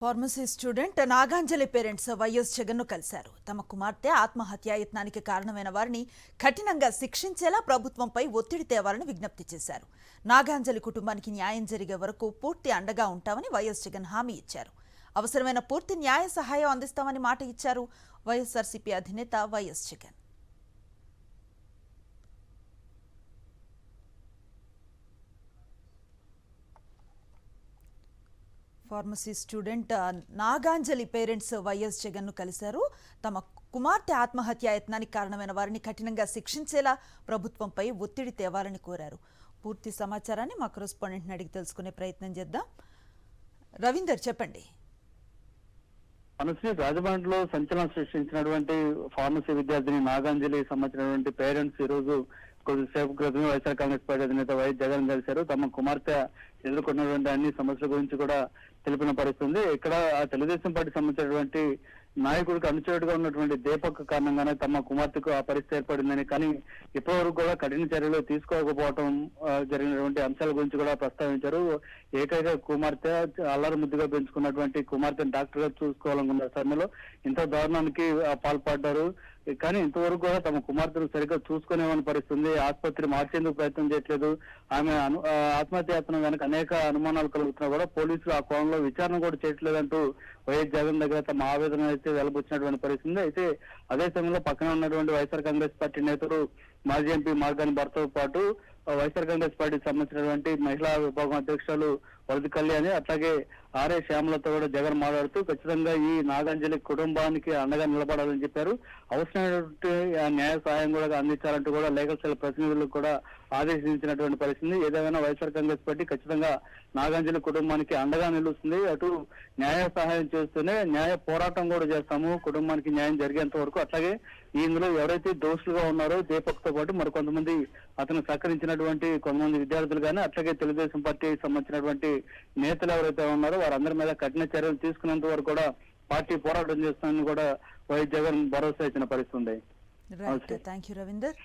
Pharmacy student Naganjali parents YS జగన్ను కలిశారు. తమ కుమార్తె ఆత్మహత్యాయత్నానికి కారణమైన వారిని కఠినంగా శిక్షించేలా ప్రభుత్వంపై ఒత్తిడి తేవాలని విజ్ఞప్తి చేశారు. నాగాంజలి కుటుంబానికి న్యాయం జరిగే వరకు పూర్తి అండగా ఉంటామని వైఎస్ జగన్ హామీ ఇచ్చారు. అవసరమైన పూర్తి న్యాయ సహాయం అందిస్తామని మాట ఇచ్చారు వైఎస్ఆర్సీపీ అధినేత YS Jagan. Pharmacy student Naganjali parents YS జగన్ను కలిశారు. తమ కుమార్తె ఆత్మహత్యాయత్నానికి కారణమైన వారిని కఠినంగా శిక్షించేలా ప్రభుత్వంపై ఒత్తిడి తేవాలని కోరారు. పూర్తి సమాచారాన్ని మా కరెస్పాండెంట్ని అడిగి తెలుసుకునే ప్రయత్నం చేద్దాం. రవీందర్, చెప్పండి. మనసు రాజమండ్రిలో సంచలనం సృష్టించినటువంటి ఫార్మసీ విద్యార్థిని నాగాంజలి సంబంధించినటువంటి పేరెంట్స్ ఈ రోజు కొద్దిసేపు క్రితమే వైఎస్ఆర్ కాంగ్రెస్ పార్టీ అధినేత వైఎస్ జగన్ కలిశారు. తమ కుమార్తె ఎదుర్కొన్నటువంటి అన్ని సమస్యల గురించి కూడా తెలిపిన పరిస్థితుంది. ఇక్కడ ఆ తెలుగుదేశం పార్టీ సంబంధించినటువంటి నాయకుడికి అనుచరుడుగా ఉన్నటువంటి దీపక్ కారణంగానే తమ కుమార్తెకు ఆ పరిస్థితి ఏర్పడిందని, కానీ ఇప్పటి వరకు కూడా కఠిన చర్యలు తీసుకోకపోవడం జరిగినటువంటి అంశాల గురించి కూడా ప్రస్తావించారు. ఏకైక కుమార్తె అల్లరి ముద్దుగా పెంచుకున్నటువంటి కుమార్తెను డాక్టర్ గా చూసుకోవాలనుకున్న సమయంలో ఇంత దారుణానికి పాల్పడ్డారు. కానీ ఇంతవరకు కూడా తమ కుమార్తెను సరిగ్గా చూసుకునేవని పరిస్థితుంది. ఆసుపత్రి మార్చేందుకు ప్రయత్నం చేయట్లేదు. ఆమె ఆత్మహత్యాయత్నం వెనక అనేక అనుమానాలు కలుగుతున్నా కూడా పోలీసులు ఆ కోణంలో విచారణ కూడా చేయట్లేదంటూ వైఎస్ జగన్ దగ్గర తమ ఆవేదన అయితే వెలబుచ్చినటువంటి పరిస్థితుంది. అయితే అదే సమయంలో పక్కన ఉన్నటువంటి వైఎస్ఆర్ కాంగ్రెస్ పార్టీ నేతలు మాజీ ఎంపీ మార్గాని భర్తతో పాటు వైఎస్ఆర్ కాంగ్రెస్ పార్టీకి సంబంధించినటువంటి మహిళా విభాగం అధ్యక్షులు వరద కళ్యాణి, అట్లాగే ఆర్ఏ శ్యామలతో కూడా జగన్ మాట్లాడుతూ ఖచ్చితంగా ఈ నాగాంజలి కుటుంబానికి అండగా నిలబడాలని చెప్పారు. అవసరమైనటువంటి న్యాయ సహాయం కూడా అందించాలంటూ కూడా లీగల్ సెల్ ప్రతినిధులకు కూడా ఆదేశించినటువంటి పరిస్థితి. ఏదేమైనా వైఎస్ఆర్ కాంగ్రెస్ పార్టీ ఖచ్చితంగా నాగాంజలి కుటుంబానికి అండగా నిలుస్తుంది. అటు న్యాయ సహాయం చేస్తూనే న్యాయ పోరాటం కూడా చేస్తాము కుటుంబానికి న్యాయం జరిగేంత వరకు. అట్లాగే ఇందులో ఎవరైతే దోషులుగా ఉన్నారో దీపక్ తో పాటు మరికొంతమంది అతను సహకరించినటువంటి కొంతమంది విద్యార్థులు కానీ, అట్లాగే తెలుగుదేశం పార్టీకి సంబంధించినటువంటి నేతలు ఎవరైతే ఉన్నారో వారందరి మీద కఠిన చర్యలు తీసుకునేంత వరకు కూడా పార్టీ పోరాటం చేస్తుందని కూడా వైఎస్ జగన్ భరోసా ఇచ్చిన పరిస్థితి ఉంది. Thank you Ravinder.